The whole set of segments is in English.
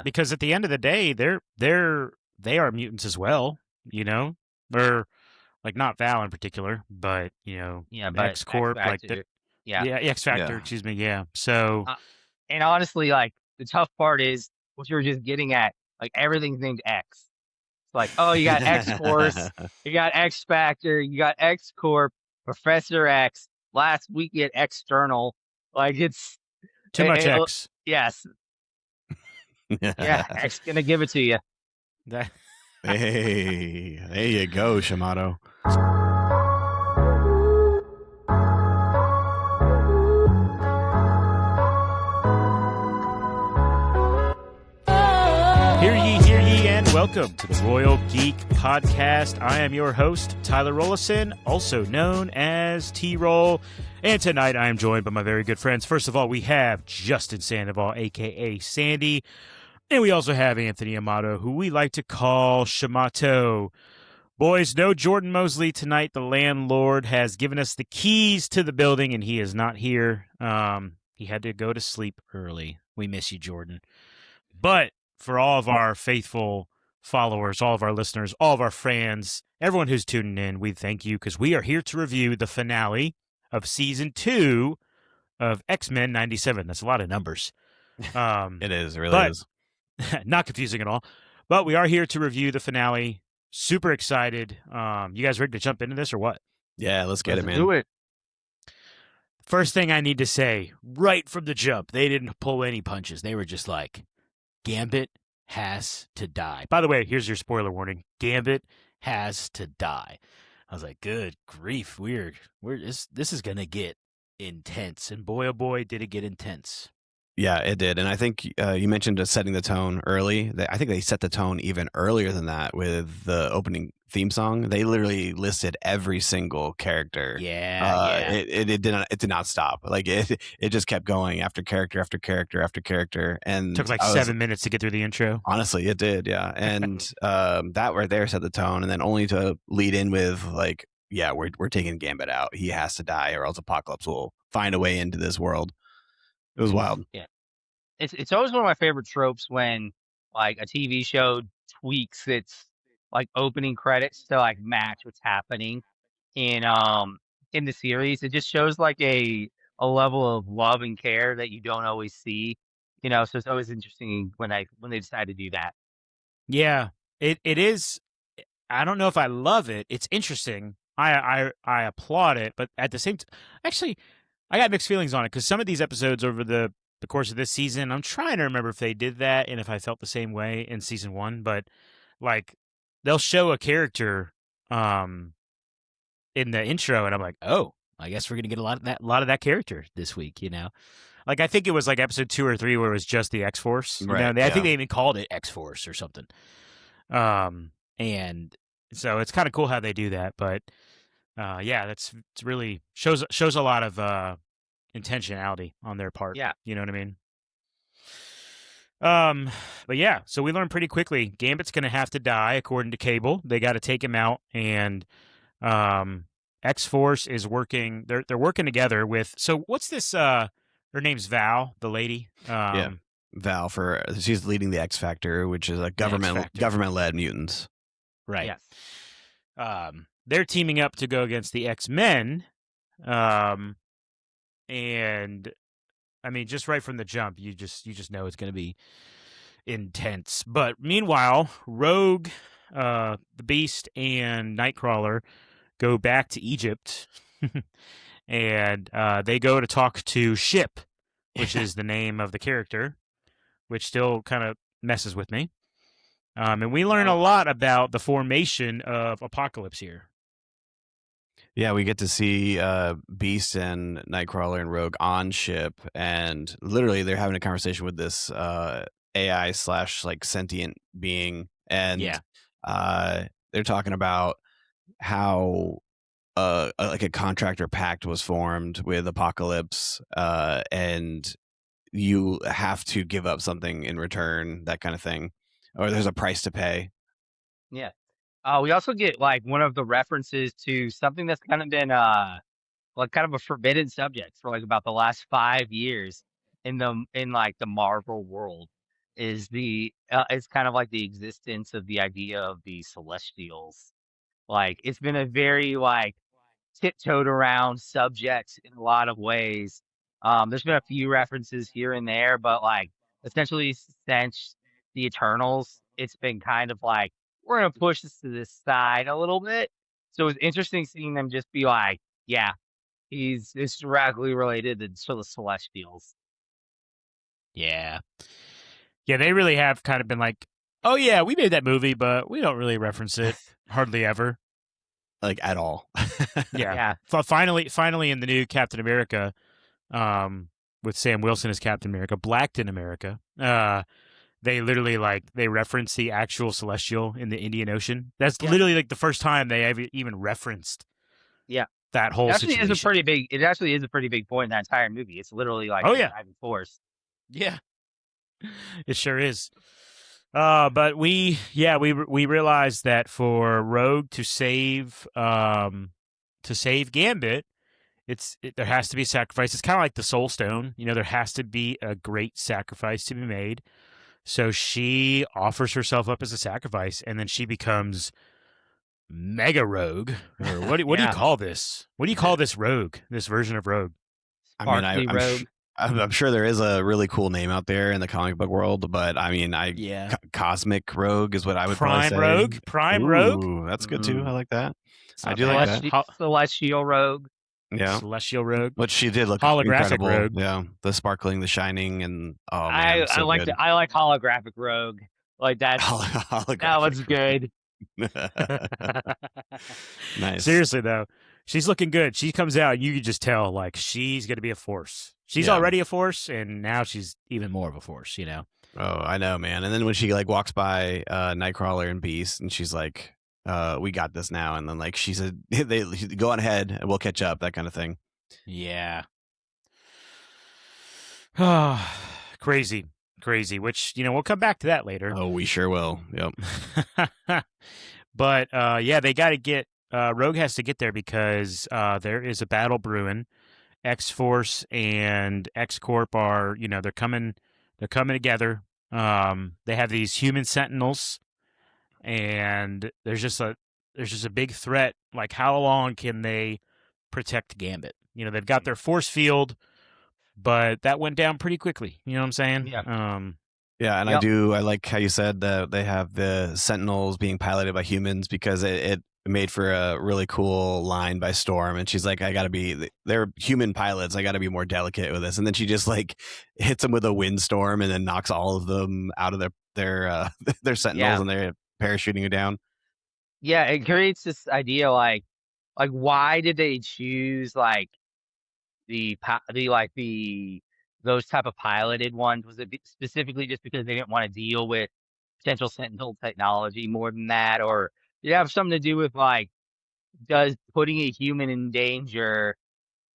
because at the end of the day, they are mutants as well, or like not Val in particular, but Yeah, but X X Corp, like that. Factor. Yeah. Yeah, X Factor. Yeah. Excuse me. Yeah. So Uh, and honestly, like the tough part is what you were just getting at. Like everything's named X. It's like, oh, you got X Force, you got X Factor, you got X Corp, Professor X. Last week you had External. Like it's too much X. yes, yeah. X gonna give it to you. That Hey, there you go, Shamato. Hear ye, and welcome to the Royal Geek Podcast. I am your host, Tyler Rollison, also known as T-Roll. And tonight I am joined by my very good friends. First of all, we have Justin Sandoval, a.k.a. Sandy. And we also have Anthony Amato, who we like to call Shamato. Boys, no Jordan Mosley tonight. The landlord has given us the keys to the building, and he is not here. He had to go to sleep early. We miss you, Jordan. But for all of our faithful followers, all of our listeners, all of our fans, everyone who's tuning in, we thank you because we are here to review the finale of Season 2 of X-Men 97. That's a lot of numbers. It is, it really is. Not confusing at all. But we are here to review the finale. Super excited. You guys ready to jump into this or what? Yeah, let's get it, man. Do it. First thing I need to say, right from the jump, they didn't pull any punches. They were just like, Gambit has to die. By the way, here's your spoiler warning. Gambit has to die. I was like, good grief. This is going to get intense. And boy, oh boy, did it get intense. Yeah, it did. And I think you mentioned setting the tone early. I think they set the tone even earlier than that with the opening theme song. They literally listed every single character. Yeah. It did not stop. Like it just kept going after character after character after character. And took like 7 minutes to get through the intro. Honestly, it did. Yeah. And that right there set the tone. And then only to lead in with like, yeah, we're taking Gambit out. He has to die or else Apocalypse will find a way into this world. It was wild. Yeah. It's always one of my favorite tropes when like a TV show tweaks its like opening credits to like match what's happening in the series. It just shows like a level of love and care that you don't always see. So it's always interesting when they decide to do that. Yeah. It is. I don't know if I love it. It's interesting. I applaud it, but at the same time, actually, I got mixed feelings on it because some of these episodes over the course of this season, I'm trying to remember if they did that and if I felt the same way in season 1, but like they'll show a character in the intro and I'm like, oh, I guess we're gonna get a lot of that character this week, Like I think it was like episode 2 or 3 where it was just the X-Force. Right, I think they even called it X-Force or something. And so it's kind of cool how they do that, but yeah, it's really shows a lot of intentionality on their part. Yeah. You know what I mean? But yeah, so we learned pretty quickly Gambit's going to have to die according to Cable. They got to take him out, and X-Force is working. They're working together with. So what's this? Her name's Val, the lady. Yeah, Val she's leading the X Factor, which is a government-led mutants. Right. Yes. They're teaming up to go against the X-Men. And I mean, just right from the jump, you just know it's going to be intense. But meanwhile, Rogue, the Beast, and Nightcrawler go back to Egypt, and they go to talk to Ship, which is the name of the character, which still kind of messes with me. And we learn a lot about the formation of Apocalypse here. Yeah, we get to see Beast and Nightcrawler and Rogue on Ship, and literally they're having a conversation with this AI / like sentient being, and they're talking about how like a contractor pact was formed with Apocalypse, and you have to give up something in return, that kind of thing, or there's a price to pay. Yeah. We also get like one of the references to something that's kind of been like kind of a forbidden subject for like about the last 5 years in like the Marvel world. is it's kind of like the existence of the idea of the Celestials. Like it's been a very like tiptoed around subject in a lot of ways. There's been a few references here and there, but like essentially since the Eternals, it's been kind of like we're gonna push this to this side a little bit. So it's interesting seeing them just be like, yeah, it's directly related to the Celestials. Yeah. Yeah, they really have kind of been like, oh yeah, we made that movie, but we don't really reference it hardly ever. Like at all. Yeah. Yeah. Finally in the new Captain America, with Sam Wilson as Captain America, Blacked in America, they literally they reference the actual Celestial in the Indian Ocean. That's literally like the first time they have even referenced Yeah. that whole Actually situation. it actually is a pretty big point in that entire movie. It's literally like the driving force. Yeah. It sure is. But we realized that for Rogue to save Gambit, there has to be a sacrifice. It's kind of like the Soul Stone. There has to be a great sacrifice to be made. So she offers herself up as a sacrifice, and then she becomes Mega Rogue. Or what do you call this? What do you call this Rogue? This version of Rogue? Sparkly Rogue. I'm sure there is a really cool name out there in the comic book world, but I mean, Cosmic Rogue is what I would probably say. Prime Rogue. That's good too. I like that. I do like that. Celestial Rogue. Yeah, Celestial Rogue. But she did look holographic incredible. Rogue. Yeah, the sparkling, the shining, and I like holographic Rogue. Like that was good. Nice. Seriously though, she's looking good. She comes out, and you can just tell like she's gonna be a force. She's already a force, and now she's even more of a force. Oh, I know, man. And then when she walks by Nightcrawler and Beast, and she's like, "We got this now," and then she said, "They go on ahead, and we'll catch up." That kind of thing. Yeah. Crazy. Which we'll come back to that later. Oh, we sure will. Yep. But they got to get Rogue has to get there because there is a battle brewing. X-Force and X-Corp are, they're coming together. They have these human sentinels, and there's just a big threat. Like, how long can they protect Gambit? They've got their force field, but that went down pretty quickly. You know what I'm saying? Yeah. Yeah, and I like how you said that they have the Sentinels being piloted by humans, because it made for a really cool line by Storm, and she's like, they're human pilots, I gotta be more delicate with this. And then she just hits them with a windstorm and then knocks all of them out of their Sentinels, and they're parachuting you down. Yeah, it creates this idea like why did they choose those type of piloted ones? Was it specifically just because they didn't want to deal with potential Sentinel technology more than that, or did it have something to do with does putting a human in danger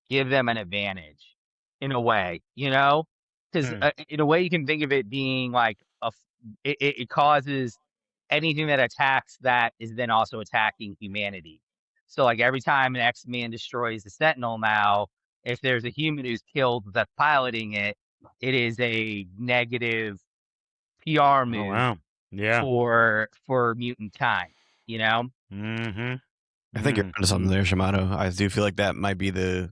give them an advantage in a way? Because in a way you can think of it being it causes anything that attacks that is then also attacking humanity. So every time an X-Man destroys the Sentinel now, if there's a human who's killed that's piloting it, it is a negative PR move. Oh, wow. Yeah. For mutant kind, Mm-hmm. I think you're onto something there, Shamato. I do feel like that might be the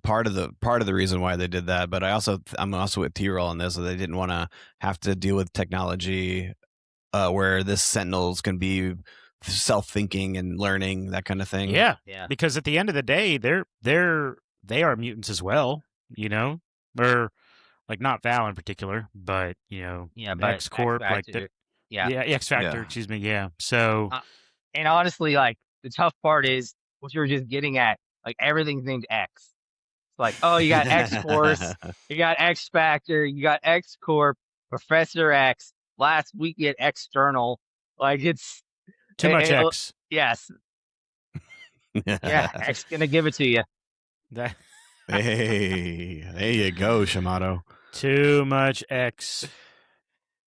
part of the reason why they did that. But I'm also with T-Roll on this, so they didn't want to have to deal with technology where this Sentinels can be self-thinking and learning, that kind of thing. Yeah. Because at the end of the day, they are mutants as well, or not Val in particular, but but X-Corp, X-Factor, X-Factor, excuse me, yeah. So, and honestly, the tough part is what you were just getting at. Everything's named X. It's you got X-Force, you got X-Factor, you got X-Corp, Professor X. Last week you had External. It's too much X. Yes. Yeah, X gonna give it to you. Hey, there you go, Shamato. Too much X.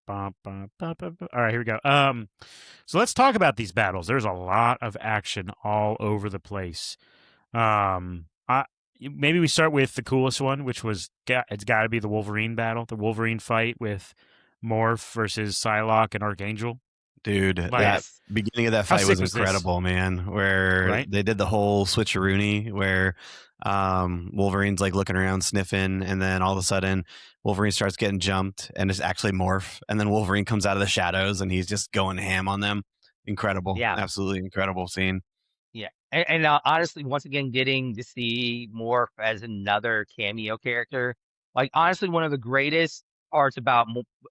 All right, here we go. So let's talk about these battles. There's a lot of action all over the place. Maybe we start with the coolest one, which was it's got to be the Wolverine battle, the Wolverine fight with Morph versus Psylocke and Archangel. Dude, Like, that Yes. beginning of that How fight sick was was this? incredible, man. Where Right? they did the whole switcheroony where Wolverine's like looking around sniffing, and then all of a sudden Wolverine starts getting jumped and it's actually Morph, and then Wolverine comes out of the shadows and he's just going ham on them. Incredible. Yeah. Absolutely incredible scene. Yeah. And honestly, once again, getting to see Morph as another cameo character, like honestly, one of the greatest parts about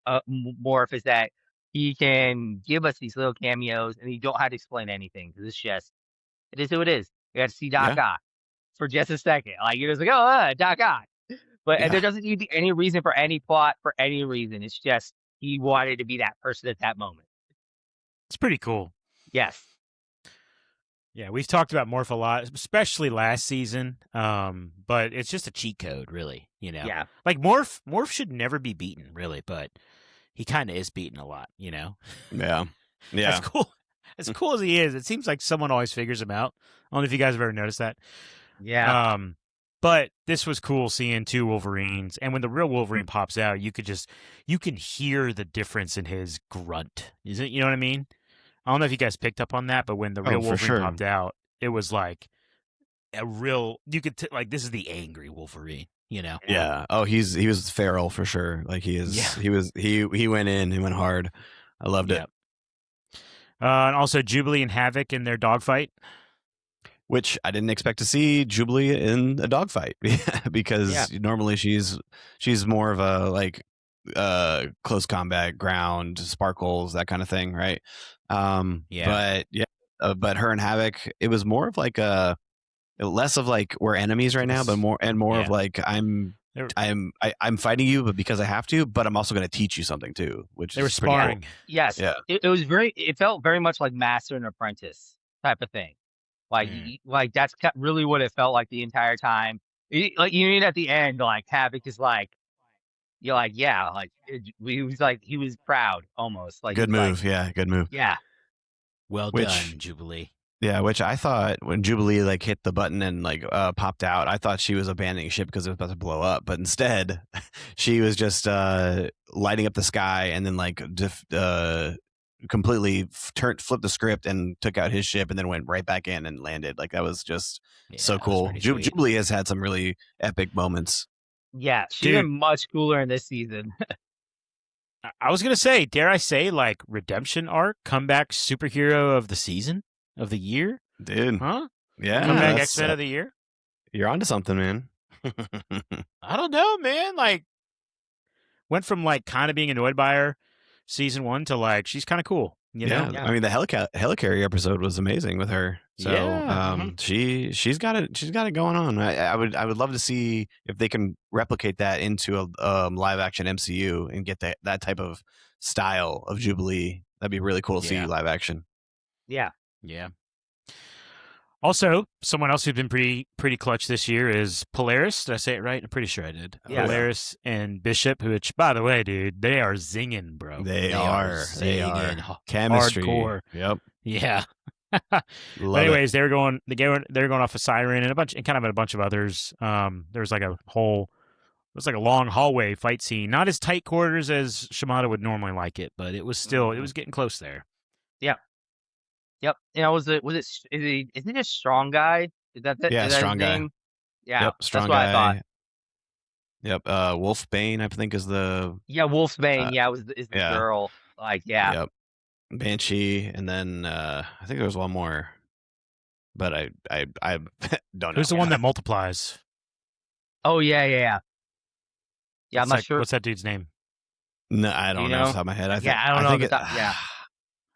Morph is that he can give us these little cameos and you don't have to explain anything because it is who it is. You have to see Doc Yeah. Ock for just a second. Like you're just like, oh, Doc Ock. But and there doesn't need to be any reason for any plot for any reason. It's just he wanted to be that person at that moment. It's pretty cool. Yes. Yeah, we've talked about Morph a lot, especially last season. But it's just a cheat code, really. Yeah. Like Morph should never be beaten, really, but he kind of is beaten a lot. Yeah. That's cool. As cool as he is, it seems like someone always figures him out. I don't know if you guys have ever noticed that. Yeah. But this was cool seeing two Wolverines, and when the real Wolverine pops out, you can hear the difference in his grunt. Is it? You know what I mean? I don't know if you guys picked up on that, but when the real Wolverine popped out, it was like a real. You could like this is the angry Wolverine. Yeah. Oh, he was feral for sure. Like he is. Yeah. He went in. He went hard. I loved it. And also Jubilee and Havoc in their dogfight. Which I didn't expect to see Jubilee in a dogfight because normally she's more of a like close combat, ground, sparkles, that kind of thing, right? But her and Havoc, it was more of like less of like we're enemies right now, but more of like I'm fighting you, but because I have to, but I'm also going to teach you something too. Which they were sparring. Cool. Yes, yeah. It was it felt very much like Master and Apprentice type of thing. Like that's really what it felt like the entire time. Like you mean at the end, like Havoc is like, you're like, yeah, like he was proud almost. Like good move, good move. Yeah, well done, Jubilee. Yeah, which I thought when Jubilee like hit the button and like popped out, I thought she was abandoning ship because it was about to blow up. But instead, she was just lighting up the sky and then like completely flipped the script and took out his ship and then went right back in and landed. Like that was just so cool. Jubilee has had some really epic moments. Yeah, she's been much cooler in this season. I was gonna say, dare I say, like redemption arc, comeback superhero of the season, of the year, dude. Huh? Yeah, comeback X-Men of the year. You're onto something, man. I don't know, man. Like went from like kind of being annoyed by her season 1 to like she's kind of cool. You know? I mean the helicarrier episode was amazing with her. So she's got it going on. I would love to see if they can replicate that into a live action MCU and get that type of style of Jubilee. That'd be really cool to see live action. Yeah. Also, someone else who's been pretty clutch this year is Polaris. Did I say it right? I'm pretty sure I did. Yeah. Polaris and Bishop, which, by the way, dude, they are zinging, bro. They are. Chemistry. Hardcore. Yep. Yeah. But anyways, they're going off a siren and a bunch of others. There was like a long hallway fight scene, not as tight quarters as Shamato would normally like it, but it was still it was getting close there. Yeah. Yep. Isn't it a strong guy? Is that strong guy. Name? Yeah. Yep, strong that's what guy. I thought. Yep. Wolfbane, I think, is the Wolfbane. Is the girl. Like Yep. Banshee, and then I think there was one more, but I don't know. Who's the one that multiplies? Oh yeah. I'm not sure. What's that dude's name? No, I don't know off the top of my head. I don't know.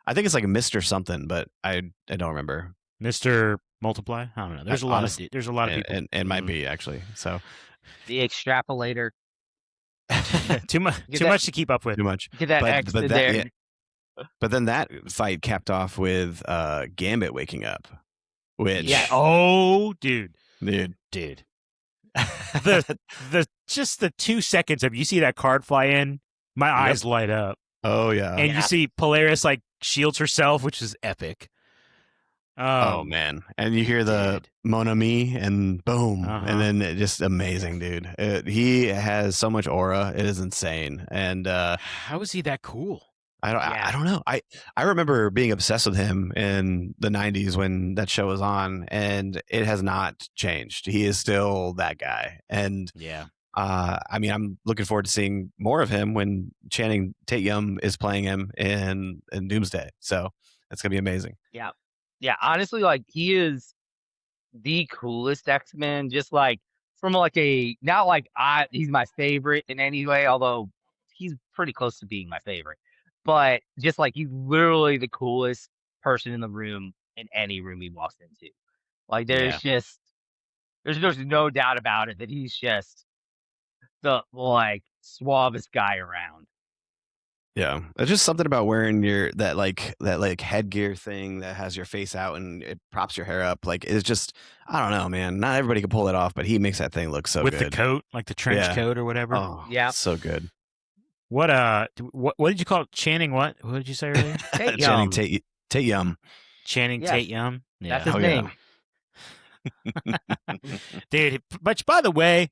I think it's like Mr. something, but I don't remember. Mr. Multiply? I don't know. There's a lot of people. And it might be actually. So the extrapolator. too much to keep up with. Too much. Get that X in there. Yeah. But then that fight capped off with Gambit waking up, which dude. the just the 2 seconds of you see that card fly in, my eyes light up. Oh yeah, and you see Polaris like shields herself, which is epic. Oh man, and you hear the dude. Mon Ami and boom, Uh-huh. and then it just amazing, dude. He has so much aura; it is insane. And How is he that cool? I don't know. I remember being obsessed with him in the '90s when that show was on, and it has not changed. He is still that guy. And Yeah. I mean, I'm looking forward to seeing more of him when Channing Tatum is playing him in Doomsday. So that's gonna be amazing. Yeah. Yeah, honestly, like, he is the coolest X-Men, just, like, from, like, a not like he's my favorite in any way, although he's pretty close to being my favorite, but just, like, he's literally the coolest person in the room in any room he walks into. Like, Yeah. there's just no doubt about it that he's just the, like, suavest guy around. Yeah, it's just something about wearing that headgear thing that has your face out and it props your hair up. Like it's just I don't know, man. Not everybody can pull it off, but he makes that thing look so With the good. coat, like the trench Yeah. coat or whatever. Oh, Yeah. so good. What did you call it? Channing what? What did you say earlier? Channing Tatum. Channing Yes. Tatum. That's Yeah. his name. Dude, but by the way,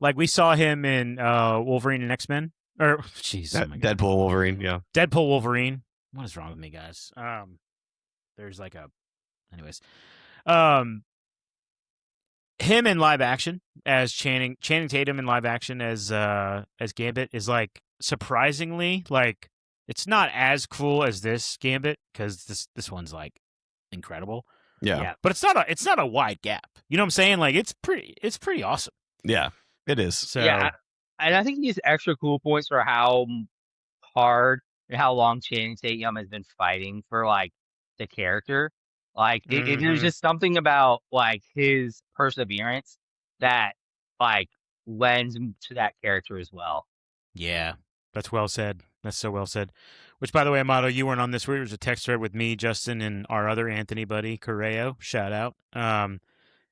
like we saw him in Wolverine and X-Men. Or jeez, oh my God. Deadpool Wolverine, yeah. Deadpool Wolverine. What is wrong with me, guys? There's like anyways. Him in live action as Channing Tatum in live action as Gambit is like surprisingly like it's not as cool as this Gambit because this one's like incredible. Yeah. But it's not a wide gap. You know what I'm saying? Like it's pretty awesome. Yeah, it is. So Yeah, and I think he has extra cool points for how hard and how long Channing Tatum has been fighting for like the character. Like there's just something about like his perseverance that like lends to that character as well. yeah, that's well said. That's so well said. Which, by the way, Amato, you weren't on this. There was a text thread with me, Justin, and our other Anthony buddy, Correo. Shout out. And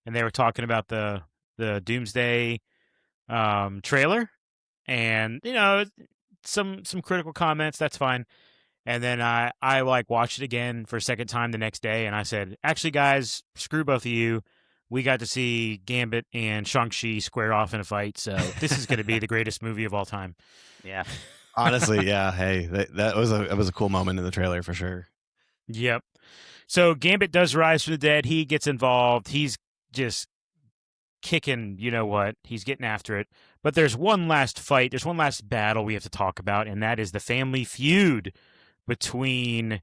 they were talking about the Doomsday trailer, and you know some critical comments. That's fine. And then I like watched it again for a second time the next day, and I said, actually, guys, screw both of you. We got to see Gambit and Shang-Chi square off in a fight, so this is going to be the greatest movie of all time. Yeah. Honestly, yeah. Hey, that was a cool moment in the trailer for sure. Yep. So Gambit does rise from the dead. He gets involved. He's just kicking, you know what? He's getting after it. But there's one last fight. There's one last battle we have to talk about, and that is the family feud between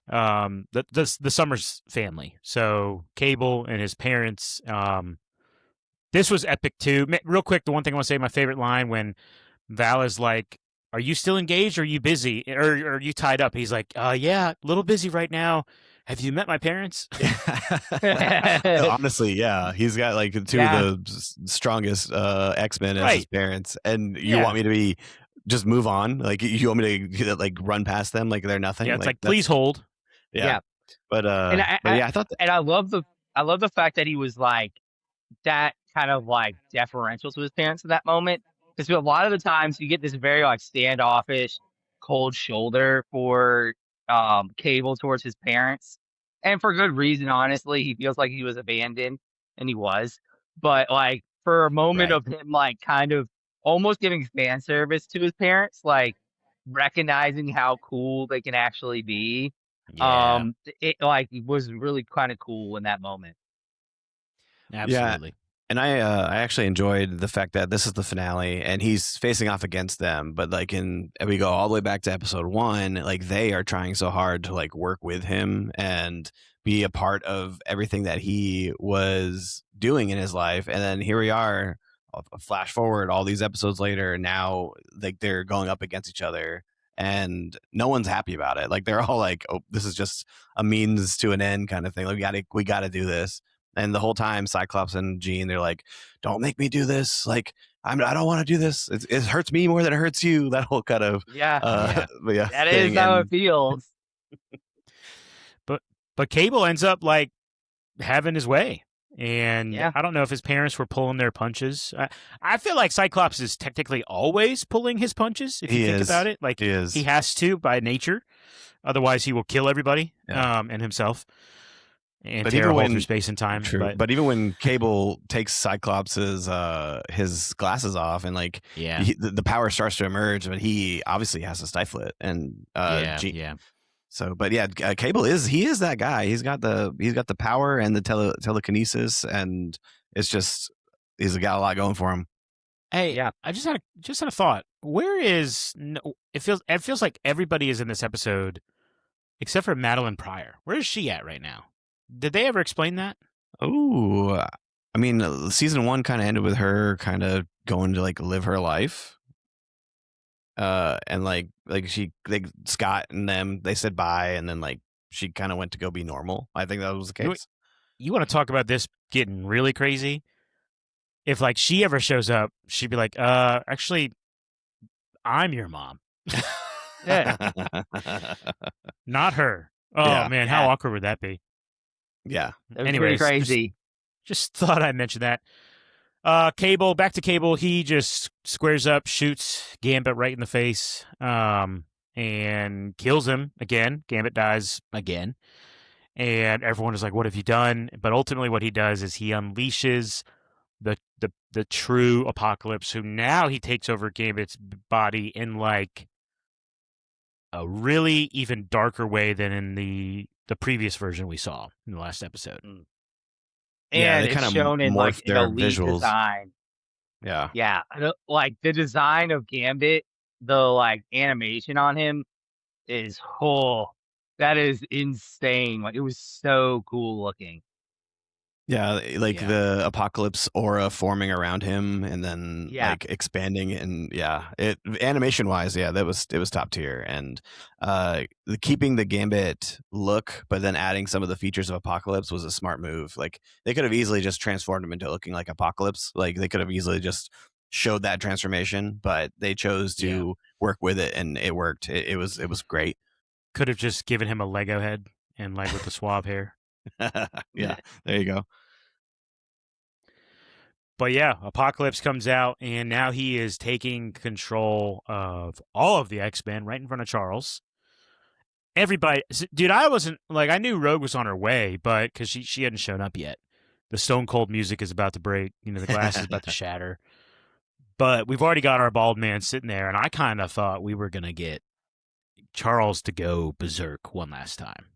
the Summers family. So Cable and his parents. This was epic too. Real quick, the one thing I want to say, my favorite line when Val is like, "Are you still engaged? Or are you busy? Or are you tied up?" He's like, "Yeah, a little busy right now. Have you met my parents?" Honestly, yeah, he's got like two of the strongest X-Men as his parents, and you want me to be just move on? Like you want me to like run past them like they're nothing? Yeah, it's like please hold. Yeah. But I thought and I love the fact that he was like that kind of like deferential to his parents in that moment, because a lot of the times you get this very like standoffish, cold shoulder for Cable towards his parents, and for good reason. Honestly, he feels like he was abandoned, and he was. But like for a moment of him like kind of almost giving fan service to his parents, like recognizing how cool they can actually be. It like was really kind of cool in that moment. Absolutely. Yeah. And I actually enjoyed the fact that this is the finale and he's facing off against them, but like and we go all the way back to episode 1, like they are trying so hard to like work with him and be a part of everything that he was doing in his life. And then here we are, a flash forward all these episodes later, and now like they're going up against each other and no one's happy about it. Like they're all like, "Oh, this is just a means to an end kind of thing. Like we got to do this." And the whole time, Cyclops and Jean, they're like, "Don't make me do this. Like, I don't want to do this. It hurts me more than it hurts you." That whole kind of that is how it feels. But Cable ends up like having his way, and I don't know if his parents were pulling their punches. I feel like Cyclops is technically always pulling his punches. If you think about it, like he has to by nature, otherwise he will kill everybody and himself. and But tear even a hole through when space and time. true, but even when Cable takes Cyclops's his glasses off and like yeah, the power starts to emerge, but he obviously has to stifle it. And yeah. So, but yeah, Cable is that guy. He's got the power and the telekinesis, and it's just he's got a lot going for him. Hey, Yeah. I just had a thought. Where is it feels like everybody is in this episode except for Madeline Pryor. Where is she at right now? Did they ever explain that? Oh, I mean, season 1 kind of ended with her kind of going to like live her life. And like Scott and them, they said bye, and then like she kind of went to go be normal. I think that was the case. You want to talk about this getting really crazy? If like she ever shows up, she'd be like, actually, I'm your mom. Yeah. Not her. Oh Yeah. man, how awkward would that be? Yeah. That was Anyways, pretty crazy. Just thought I'd mention that. Cable, back to Cable. He just squares up, shoots Gambit right in the face, and kills him again. Gambit dies again. And everyone is like, what have you done? But ultimately what he does is he unleashes the true Apocalypse, who now he takes over Gambit's body in like a really even darker way than in the previous version we saw in the last episode. Yeah, And they it's kind of shown in like morphed an their elite visuals. design. Yeah. Yeah. Like the design of Gambit, the like animation on him is that is insane. Like it was so cool looking. Yeah, like Yeah. the Apocalypse aura forming around him and then Yeah. like expanding, and it animation wise, it was top tier. And keeping the Gambit look but then adding some of the features of Apocalypse was a smart move. Like they could have easily just transformed him into looking like Apocalypse. Like they could have easily just showed that transformation, but they chose to work with it, and it worked. It was great. Could have just given him a Lego head and like with the suave hair. Yeah, there you go. But yeah, Apocalypse comes out, and now he is taking control of all of the X-Men right in front of Charles. Everybody, dude, I knew Rogue was on her way, but because she hadn't shown up yet. The Stone Cold music is about to break. The glass is about to shatter. But we've already got our bald man sitting there, and I kind of thought we were going to get Charles to go berserk one last time,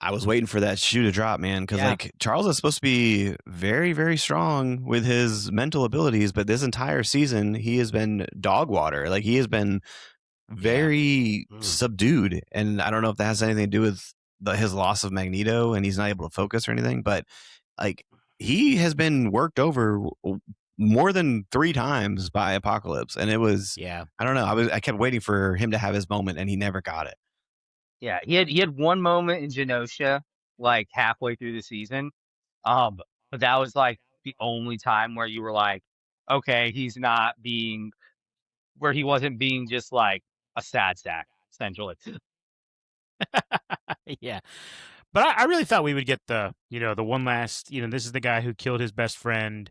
I was waiting for that shoe to drop, man, because like Charles is supposed to be very, very strong with his mental abilities, but this entire season he has been dog water. Like he has been very subdued, and I don't know if that has anything to do with his loss of Magneto and he's not able to focus or anything, but like he has been worked over more than 3 times by Apocalypse, and it was I don't know. I kept waiting for him to have his moment, and he never got it. Yeah, he had one moment in Genosha, like halfway through the season. But that was like the only time where you were like, okay, he's not being where he wasn't being just like a sad sack, essentially. Yeah. But I really thought we would get the one last, this is the guy who killed his best friend.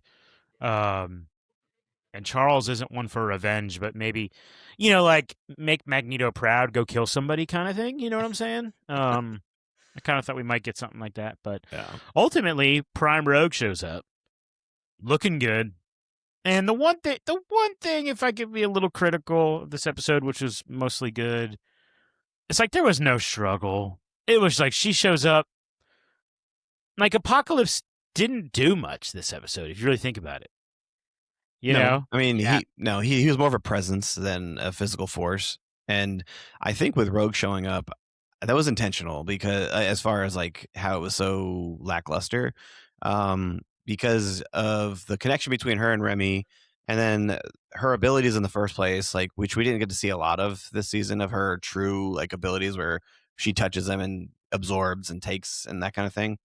And Charles isn't one for revenge, but maybe, like make Magneto proud, go kill somebody kind of thing. You know what I'm saying? I kind of thought we might get something like that. But ultimately, Prime Rogue shows up looking good. And the one thing, if I could be a little critical of this episode, which was mostly good, it's like there was no struggle. It was like she shows up. Like Apocalypse didn't do much this episode, if you really think about it. You know? I mean, he was more of a presence than a physical force. And I think with Rogue showing up, that was intentional, because as far as like how it was so lackluster, because of the connection between her and Remy, and then her abilities in the first place, like which we didn't get to see a lot of this season, of her true like abilities where she touches them and absorbs and takes and that kind of thing.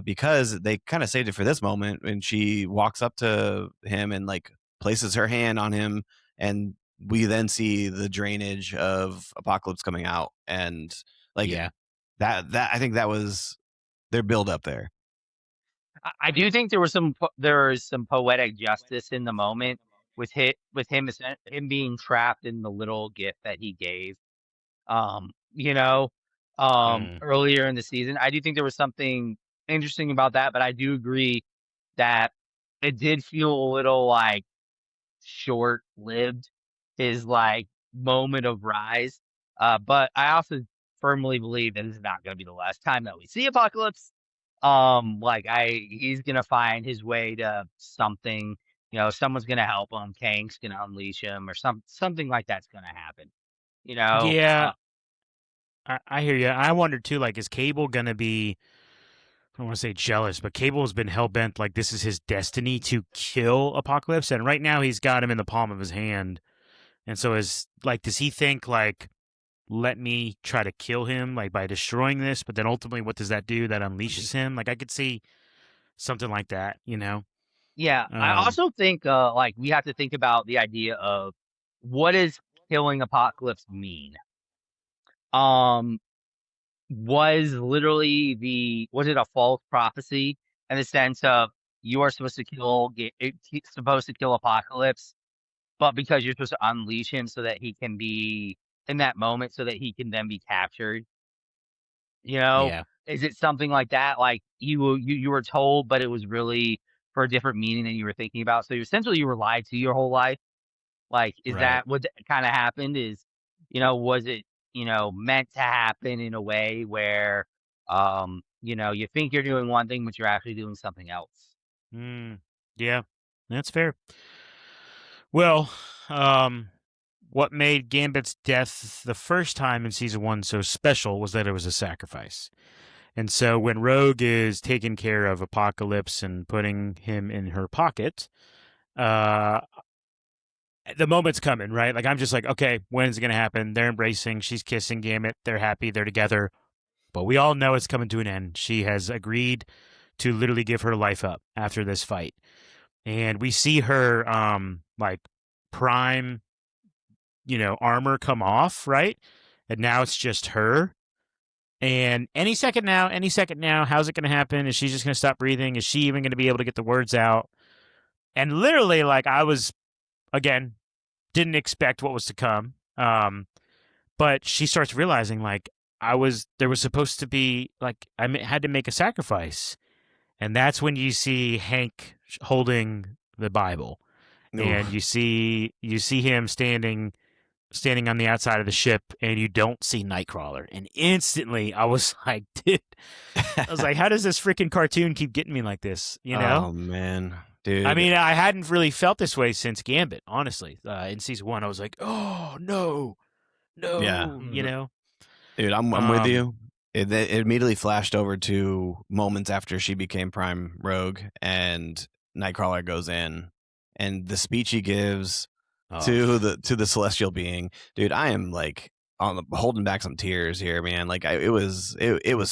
Because they kind of saved it for this moment when she walks up to him and like places her hand on him, and we then see the drainage of Apocalypse coming out, and like that I think that was their build up there. I do think there was some poetic justice in the moment with him being trapped in the little gift that he gave. You know, Mm. earlier in the season. I do think there was something interesting about that, but I do agree that it did feel a little like short-lived, his like moment of rise. But I also firmly believe that this is not going to be the last time that we see Apocalypse. He's gonna find his way to something. Someone's gonna help him. Kang's gonna unleash him, or something like that's gonna happen. You know, Yeah, I hear you. I wonder too, like, is Cable gonna be? I don't want to say jealous, but Cable has been hell bent like this is his destiny to kill Apocalypse, and right now he's got him in the palm of his hand. And so, does he think like, let me try to kill him like by destroying this, but then ultimately, what does that do? That unleashes him. Like I could see something like that, you know. yeah. I Um, also think like we have to think about the idea of what does killing Apocalypse mean? Um, was it a false prophecy in the sense of you are supposed to supposed to kill Apocalypse, but because you're supposed to unleash him so that he can be in that moment so that he can then be captured, you know? yeah, Is it something like that? Like you were told, but it was really for a different meaning than you were thinking about. So essentially you were lied to your whole life. Like, is right. that what kind of happened? Was it, meant to happen in a way where, you think you're doing one thing, but you're actually doing something else? Mm, yeah, that's fair. Well, what made Gambit's death the first time in season one so special was that it was a sacrifice. And so when Rogue is taking care of Apocalypse and putting him in her pocket, uh, the moment's coming, right? Like I'm just like, okay, when's it gonna happen? They're embracing, she's kissing Gambit, they're happy, they're together. But we all know it's coming to an end. She has agreed to literally give her life up after this fight. And we see her like prime, armor come off, right? And now it's just her. And any second now, how's it going to happen? Is she just going to stop breathing? Is she even going to be able to get the words out? And literally, like, I was, again, didn't expect what was to come. But she starts realizing, like, there was supposed to be, like, had to make a sacrifice. And that's when you see Hank holding the Bible. And Oof. you see him standing on the outside of the ship, and you don't see Nightcrawler. And instantly I was like, dude, I was like, how does this freaking cartoon keep getting me like this? You know? Oh man, I dude. mean, I hadn't really felt this way since Gambit, honestly. In season one, I was like, oh no, Yeah, no, you Mhm. know? dude. I'm with Um, you. It immediately flashed over to moments after she became Prime Rogue and Nightcrawler goes in, and the speech he gives oh, to the celestial being, dude. I am like holding back some tears here, man. Like it was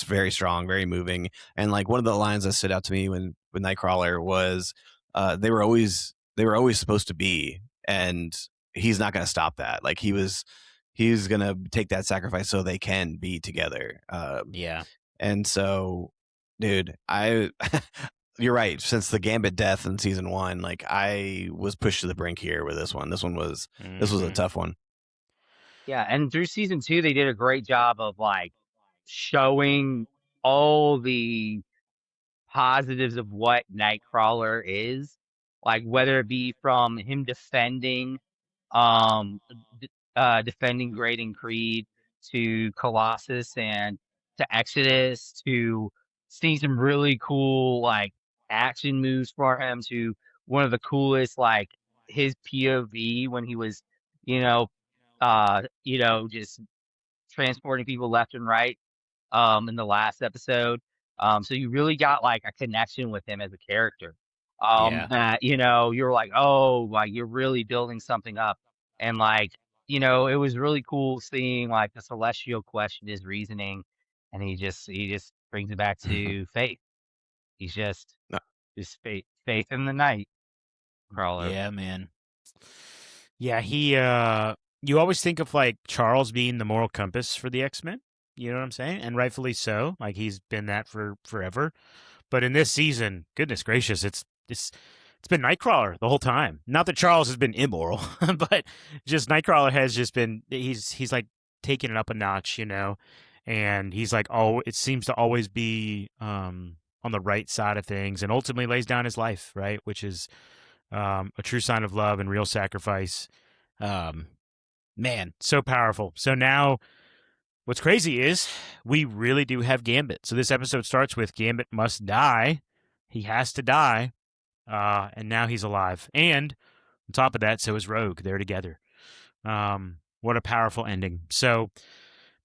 very strong, very moving, and like one of the lines that stood out to me when with Nightcrawler was, they were always supposed to be, and he's not going to stop that. Like he's going to take that sacrifice so they can be together. yeah. And so, dude, you're right. Since the Gambit death in season one, like I was pushed to the brink here with this one. This was a Hmm. tough one. Yeah, and through season 2, they did a great job of like showing all the positives of what Nightcrawler is, like whether it be from him um, defending Great and Creed to Colossus and to Exodus to seeing some really cool like action moves for him to one of the coolest like his POV when he was, you know, just transporting people left and right in the last episode. So you really got like a connection with him as a character. Yeah. That you're like, oh, like you're really building something up, and like it was really cool seeing like the celestial question his reasoning, and he just brings it back to faith. He's No, just faith in the night crawler. Yeah, man. Yeah, you always think of like Charles being the moral compass for the X-Men, you know what I'm saying? And rightfully so. Like he's been that for forever. But in this season, goodness gracious, it's been Nightcrawler the whole time. Not that Charles has been immoral, but just Nightcrawler has just been he's like taking it up a notch, and he's like, oh, it seems to always be on the right side of things, and ultimately lays down his life, right, which is a true sign of love and real sacrifice. Man, so powerful. So now what's crazy is we really do have Gambit. So this episode starts with Gambit must die. He has to die. And now he's alive. And on top of that, so is Rogue. They're together. What a powerful ending. So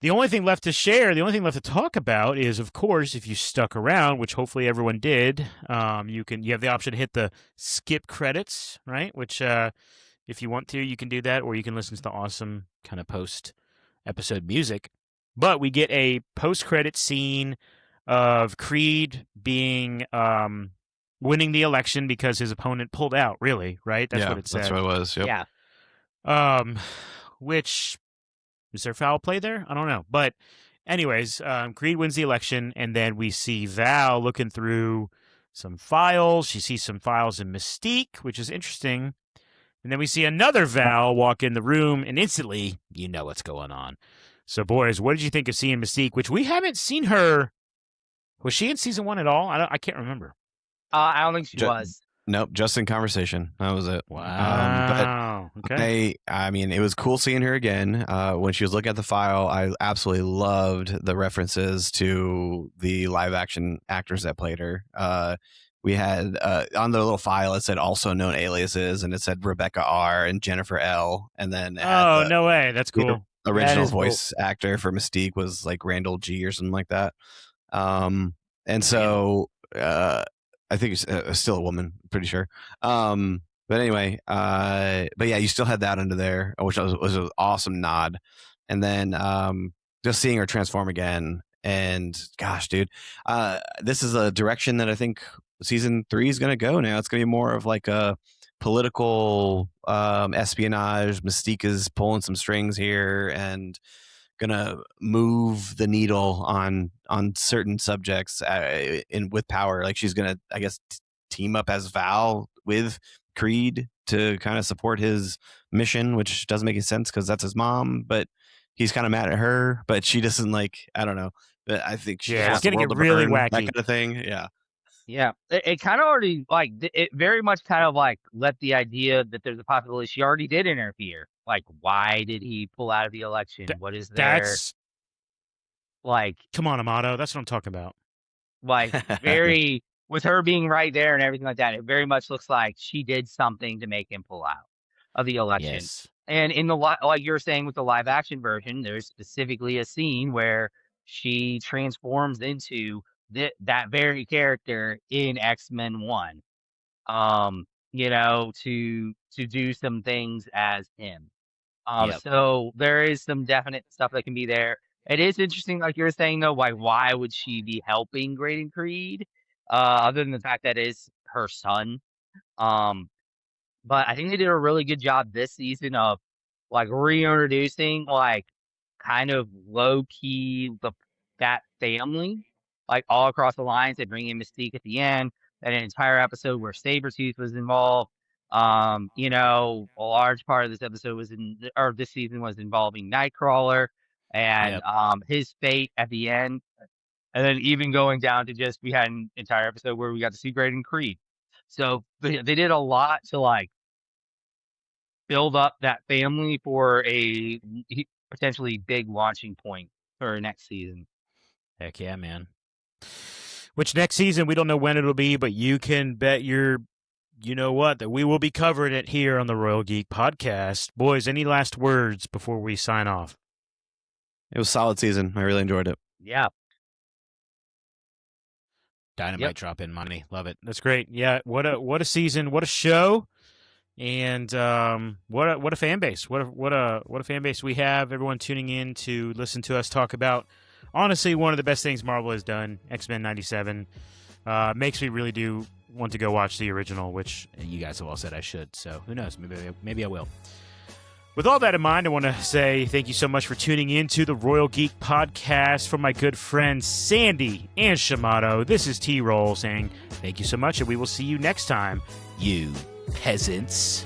the only thing left to share, the only thing left to talk about is, of course, if you stuck around, which hopefully everyone did, you have the option to hit the skip credits, right? Which if you want to, you can do that, or you can listen to the awesome kind of post-episode music. But we get a post-credit scene of Creed being winning the election because his opponent pulled out, really, right? That's what it said. That's what it was, yep. Yeah. Which, is there foul play there? I don't know. But anyways, Creed wins the election, and then we see Val looking through some files. She sees some files in Mystique, which is interesting. And then we see another Val walk in the room, and instantly, you know what's going on. So, boys, what did you think of seeing Mystique, which we haven't seen her? Was she in season 1 at all? I can't remember. I don't think she was. Nope, just in conversation. That was it. Wow. But okay. I mean, it was cool seeing her again. When she was looking at the file, I absolutely loved the references to the live action actors that played her. We had on the little file, it said also known aliases, and it said Rebecca R. and Jennifer L. And then no way. That's cool. The original voice actor for Mystique was like Randall G. or something like that. And so I think it's still a woman, pretty sure. But anyway, but yeah, you still had that under there, which was an awesome nod. And then just seeing her transform again, and gosh, dude, this is a direction that I think season 3 is going to go now. It's going to be more of like a political espionage. Mystique is pulling some strings here and gonna move the needle on certain subjects with power. Like she's gonna, I guess, team up as Val with Creed to kind of support his mission, which doesn't make any sense because that's his mom, but he's kind of mad at her, but she doesn't, like, I don't know, but I think she it's wants gonna the world get to really burn, wacky, that kind of thing. Yeah, it kind of already, like, it very much kind of like let the idea that there's a possibility she already did interfere. Like, why did he pull out of the election? What is there? That's like, come on, Amato. That's what I'm talking about. Like, very with her being right there and everything like that. It very much looks like she did something to make him pull out of the election. Yes. And in the like you're saying with the live action version, there's specifically a scene where she transforms into that very character in X-Men 1, to do some things as him. Yep. So there is some definite stuff that can be there. It is interesting, like you were saying, though, like, why would she be helping Graydon Creed? Other than the fact that it is her son. But I think they did a really good job this season of, like, reintroducing, like, kind of low-key that family, like, all across the lines. They bring in Mystique at the end. An entire episode where Sabretooth was involved. A large part of this episode this season was involving Nightcrawler and his fate at the end. And then even going down to we had an entire episode where we got to see Graydon Creed. So they did a lot to, like, build up that family for a potentially big launching point for next season. Heck yeah, man. Which next season, we don't know when it'll be, but you can bet that we will be covering it here on the Royal Geek Podcast. Boys, any last words before we sign off? It was a solid season. I really enjoyed it. Yeah. Dynamite drop in money. Love it. That's great. Yeah, what a season, what a show. And what a fan base. What a fan base we have. Everyone tuning in to listen to us talk about, honestly, one of the best things Marvel has done, X-Men 97. Makes me really do want to go watch the original, which you guys have all said I should. So who knows? Maybe I will. With all that in mind, I want to say thank you so much for tuning in to the Royal Geek Podcast from my good friends Sandy and Shamato. This is T-Roll saying thank you so much, and we will see you next time, you peasants.